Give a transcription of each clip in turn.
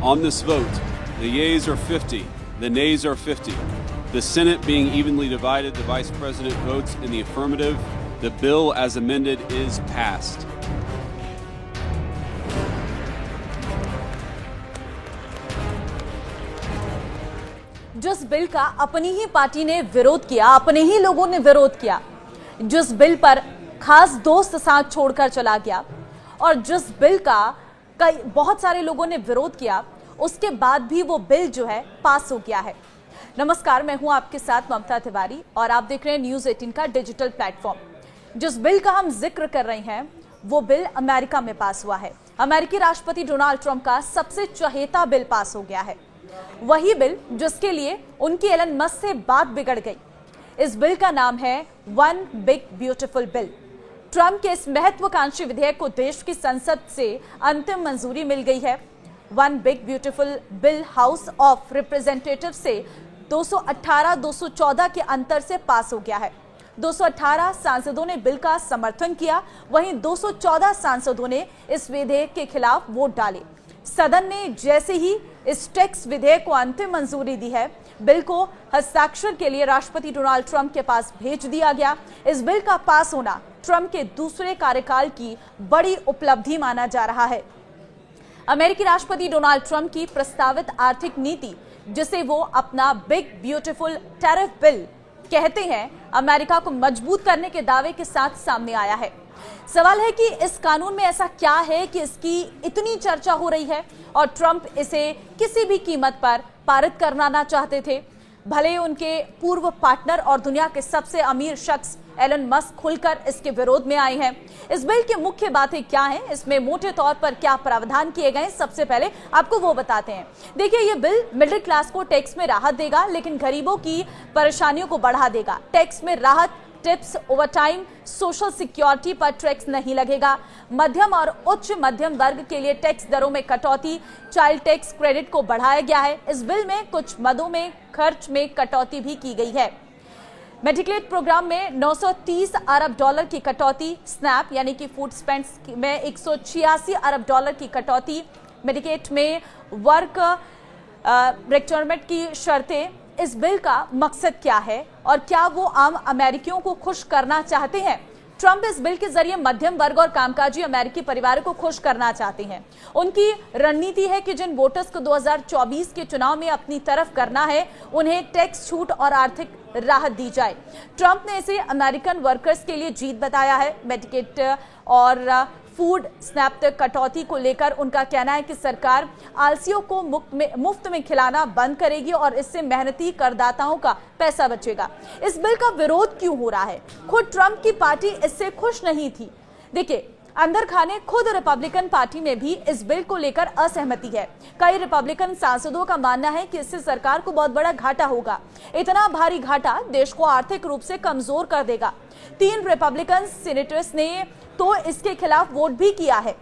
On this vote, the yeas are 50, the nays are 50. The Senate being evenly divided, the Vice President votes in the affirmative. The bill as amended is passed. जिस bill का अपनी ही party ने विरोध किया, अपने ही लोगों ने विरोध किया, जिस बिल पर खास दोस्त साथ छोड़कर चला गया और जिस बिल का बहुत सारे लोगों ने विरोध किया, उसके बाद भी वो बिल जो है पास हो गया है। नमस्कार, मैं हूं आपके साथ ममता तिवारी और आप देख रहे हैं न्यूज़ 18 का डिजिटल प्लेटफॉर्म। जिस बिल का हम जिक्र कर रहे हैं वो बिल अमेरिका में पास हुआ है। अमेरिकी राष्ट्रपति डोनाल्ड ट्रंप का सबसे चहेता बिल पास हो गया है, वही बिल जिसके लिए उनकी एलन मस्क से बात बिगड़ गई। इस बिल का नाम है one big beautiful bill. Trump के इस महत्वाकांक्षी विधेयक को देश की संसद से अंतिम मंजूरी मिल गई है। One big beautiful bill house of representative से 218-214 के अंतर से पास हो गया है। 218 सांसदों ने बिल का समर्थन किया, वहीं 214 सांसदों ने इस विधेयक के खिलाफ वोट डाले। सदन ने जैसे ही इस टैक्स विधेयक को अंतिम मंजूरी दी है, बिल को हस्ताक्षर के लिए राष्ट्रपति डोनाल्ड ट्रंप के पास भेज दिया गया। इस बिल का पास होना ट्रंप के दूसरे कार्यकाल की बड़ी उपलब्धि माना जा रहा है। अमेरिकी राष्ट्रपति डोनाल्ड ट्रंप की प्रस्तावित आर्थिक नीति, जिसे वो अपना बिग ब्यूटीफुल टैरिफ बिल कहते हैं, अमेरिका को मजबूत करने के दावे के साथ सामने आया है। सवाल है कि इस कानून में ऐसा क्या है कि इसकी इतनी चर्चा हो रही है और ट्रंप इसे किसी भी कीमत पर पारित करना चाहते थे। भले उनके पूर्व पार्टनर और दुनिया के सबसे अमीर शख्स एलन मस्क खुलकर इसके विरोध में आए हैं। इस बिल की मुख्य बातें क्या हैं, इसमें मोटे तौर पर क्या प्रावधान किए गए, सबसे पहले आपको वो बताते हैं। देखिए, ये बिल मिडिल क्लास को टैक्स में राहत देगा, लेकिन गरीबों की परेशानियों को बढ़ा देगा। टैक्स में राहत, टिप्स, ओवरटाइम, सोशल सिक्योरिटी पर टैक्स नहीं लगेगा। मध्यम और उच्च मध्यम वर्ग के लिए टैक्स दरों में कटौती, चाइल्ड टैक्स क्रेडिट को बढ़ाया गया है। इस बिल में कुछ मदों में खर्च में कटौती भी की गई है। मेडिकेड प्रोग्राम में 930 अरब डॉलर की कटौती, स्नैप यानी कि फूड स्पेंड्स में 186 अरब डॉलर की कटौती, मेडिकेड में वर्क रिक्वायरमेंट की शर्तें। इस बिल का मकसद क्या है और क्या वो आम अमेरिकियों को खुश करना चाहते हैं? ट्रंप इस बिल के जरिए मध्यम वर्ग और कामकाजी अमेरिकी परिवारों को खुश करना चाहते हैं। उनकी रणनीति है कि जिन वोटर्स को 2024 के चुनाव में अपनी तरफ करना है, उन्हें टैक्स छूट और आर्थिक राहत दी जाए। ट्रंप ने इसे अमेरिकन वर्कर्स के लिए जीत बताया है। मेडिकेड और फूड स्नैप कटौती को लेकर उनका कहना है कि सरकार आलसियों को मुफ्त में खिलाना बंद करेगी और इससे मेहनती करदाताओं का पैसा बचेगा। इस बिल का विरोध क्यों हो रहा है? खुद ट्रंप की पार्टी इससे खुश नहीं थी। देखिए, अंदर खाने खुद रिपब्लिकन पार्टी में भी इस बिल को लेकर असहमति है। कई रिपब्लिकन सांसदों का मानना है कि इससे सरकार को बहुत बड़ा घाटा होगा। इतना भारी घाटा देश को आर्थिक रूप से कमजोर कर देगा। 3 रिपब्लिकन सीनेटर्स ने तो इसके खिलाफ वोट भी किया है।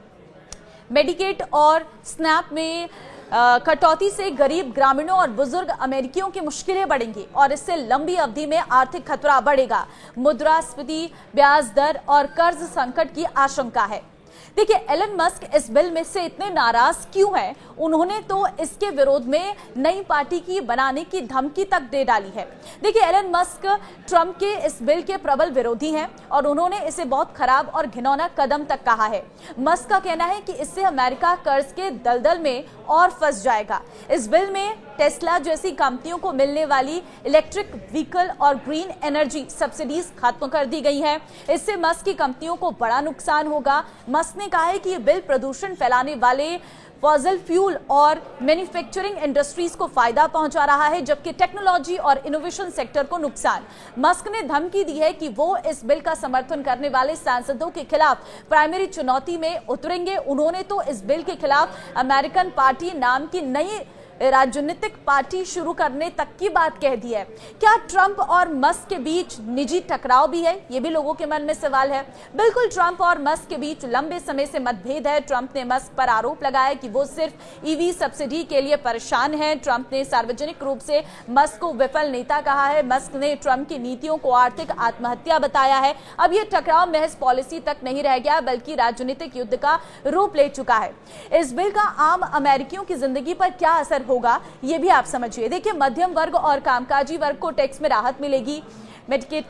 मेडिकेड और स्नैप में कटौती से गरीब ग्रामीणों और बुजुर्ग अमेरिकियों की मुश्किलें बढ़ेंगी और इससे लंबी अवधि में आर्थिक खतरा बढ़ेगा। मुद्रास्फीति, ब्याज दर और कर्ज संकट की आशंका है। देखिए, एलन मस्क इस बिल में से इतने नाराज क्यों हैं? उन्होंने तो इसके विरोध में नई पार्टी की बनाने की धमकी तक दे डाली है। देखिए, एलन मस्क ट्रंप के इस बिल के प्रबल विरोधी हैं और उन्होंने इसे बहुत खराब और घिनौना कदम तक कहा है। मस्क का कहना है कि इससे अमेरिका कर्ज के दलदल में और फंस जाएगा। इस बिल में टेस्ला जैसी कंपनियों को मिलने वाली इलेक्ट्रिक व्हीकल और ग्रीन एनर्जी सब्सिडीज खत्म कर दी गई है। इससे मस्क की कंपनियों को बड़ा नुकसान होगा। मस्क ने कहा है कि ये बिल प्रदूषण फैलाने वाले फॉसिल फ्यूल और मैन्युफैक्चरिंग इंडस्ट्रीज को फायदा पहुंचा रहा है, जबकि टेक्नोलॉजी और इनोवेशन सेक्टर को नुकसान। मस्क ने धमकी दी है कि वो इस बिल का समर्थन करने वाले सांसदों के खिलाफ प्राइमरी चुनौती में उतरेंगे। उन्होंने तो इस बिल के खिलाफ अमेरिकन पार्टी नाम की नई राजनीतिक पार्टी शुरू करने तक की बात कह दी है। क्या ट्रंप और मस्क के बीच निजी टकराव भी है? ये भी लोगों के मन में सवाल है। बिल्कुल, ट्रंप और मस्क के बीच लंबे समय से मतभेद है। ट्रंप ने मस्क पर आरोप लगाया कि वो सिर्फ ईवी सब्सिडी के लिए परेशान है। ट्रंप ने सार्वजनिक रूप से मस्क को विफल नेता कहा है। मस्क ने ट्रंप की नीतियों को आर्थिक आत्महत्या बताया है। अब ये टकराव महज पॉलिसी तक नहीं रह गया, बल्कि राजनीतिक युद्ध का रूप ले चुका है। इस बिल का आम अमेरिकियों की जिंदगी पर क्या असर होगा, ये भी आप समझिए। देखिए, मध्यम वर्ग और कामकाजी वर्ग को टैक्स में राहत मिलेगी। मेडिकेड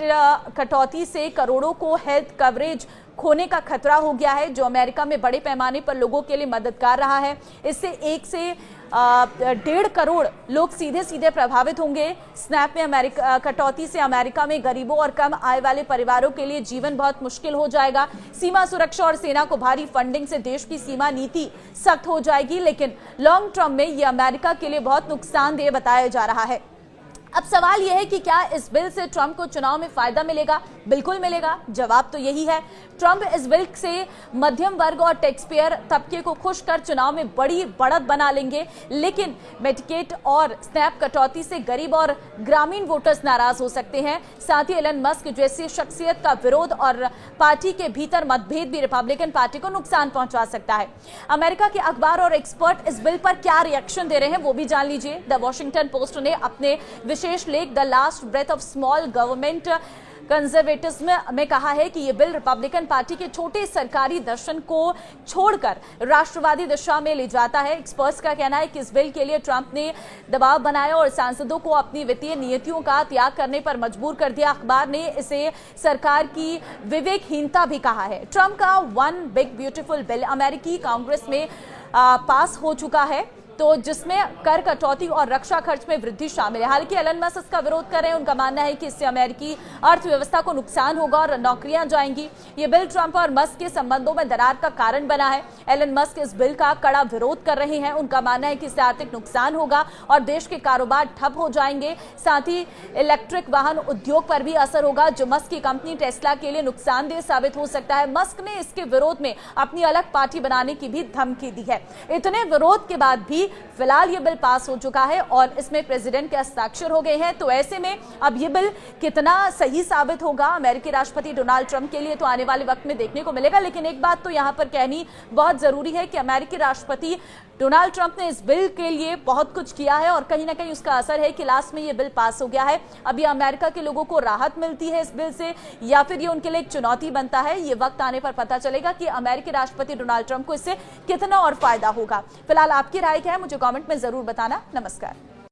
कटौती से करोड़ों को हेल्थ कवरेज खोने का खतरा हो गया है, जो अमेरिका में बड़े पैमाने पर लोगों के लिए मददगार रहा है। इससे 1 से 1.5 करोड़ लोग सीधे सीधे प्रभावित होंगे। स्नैप में कटौती से अमेरिका में गरीबों और कम आय वाले परिवारों के लिए जीवन बहुत मुश्किल हो जाएगा। सीमा सुरक्षा और सेना को भारी फंडिंग से देश की सीमा नीति सख्त हो जाएगी, लेकिन लॉन्ग टर्म में यह अमेरिका के लिए बहुत नुकसानदेह बताया जा रहा है। अब सवाल यह है कि क्या इस बिल से ट्रंप को चुनाव में फायदा मिलेगा? बिल्कुल मिलेगा। जवाब तो यही है। ट्रंप इस बिल से मध्यम वर्ग और टैक्स पेयर तबके को खुश कर चुनाव में बड़ी बढ़त बना लेंगे, लेकिन मेडिकेड और स्नैप कटौती से गरीब और ग्रामीण वोटर्स नाराज हो सकते हैं। साथ ही एलन मस्क जैसी शख्सियत का विरोध और पार्टी के भीतर मतभेद भी रिपब्लिकन पार्टी को नुकसान पहुंचा सकता है। अमेरिका के अखबार और एक्सपर्ट इस बिल पर क्या रिएक्शन दे रहे हैं, वो भी जान लीजिए। द वॉशिंगटन पोस्ट ने अपने विशेष लेख the last breath of small government conservatism में कहा है कि यह बिल रिपब्लिकन पार्टी के छोटे सरकारी दर्शन को छोड़कर राष्ट्रवादी दिशा में ले जाता है। एक्सपर्ट्स का कहना है कि इस बिल के लिए ट्रंप ने दबाव बनाया और सांसदों को अपनी वित्तीय नीतियों का त्याग करने पर मजबूर कर दिया। अखबार ने इसे सरकार की विवेकहीनता भी कहा है। ट्रंप का वन बिग ब्यूटीफुल बिल अमेरिकी कांग्रेस में पास हो चुका है, तो जिसमें कर कटौती और रक्षा खर्च में वृद्धि शामिल है। हालांकि एलन मस्क इसका विरोध कर रहे हैं। उनका मानना है कि इससे अमेरिकी अर्थव्यवस्था को नुकसान होगा और नौकरियां जाएंगी। ये बिल ट्रंप और मस्क के संबंधों में दरार का कारण बना है। एलन मस्क इस बिल का कड़ा विरोध कर रहे हैं। उनका मानना है कि इससे आर्थिक नुकसान होगा और देश के कारोबार ठप हो जाएंगे। साथ ही इलेक्ट्रिक वाहन उद्योग पर भी असर होगा, जो मस्क की कंपनी टेस्ला के लिए नुकसानदेह साबित हो सकता है। मस्क ने इसके विरोध में अपनी अलग पार्टी बनाने की भी धमकी दी है। इतने विरोध के बाद भी फिलहाल ये बिल पास हो चुका है और इसमें प्रेसिडेंट के हस्ताक्षर हो गए हैं। तो ऐसे में अब ये बिल कितना सही साबित होगा अमेरिकी राष्ट्रपति डोनाल्ड ट्रंप के लिए, तो आने वाले वक्त में देखने को मिलेगा। लेकिन एक बात तो यहां पर कहनी बहुत जरूरी है कि अमेरिकी राष्ट्रपति डोनाल्ड ट्रंप ने इस बिल के लिए बहुत कुछ किया है और कहीं ना कहीं उसका असर है कि लास्ट में ये बिल पास हो गया है। अब ये अमेरिका के लोगों को राहत मिलती है इस बिल से, या फिर ये उनके लिए एक चुनौती बनता है। ये वक्त आने पर पता चलेगा कि अमेरिकी राष्ट्रपति डोनाल्ड ट्रंप को इससे कितना और फायदा होगा। फिलहाल आपकी राय क्या है, मुझे कमेंट में जरूर बताना। नमस्कार।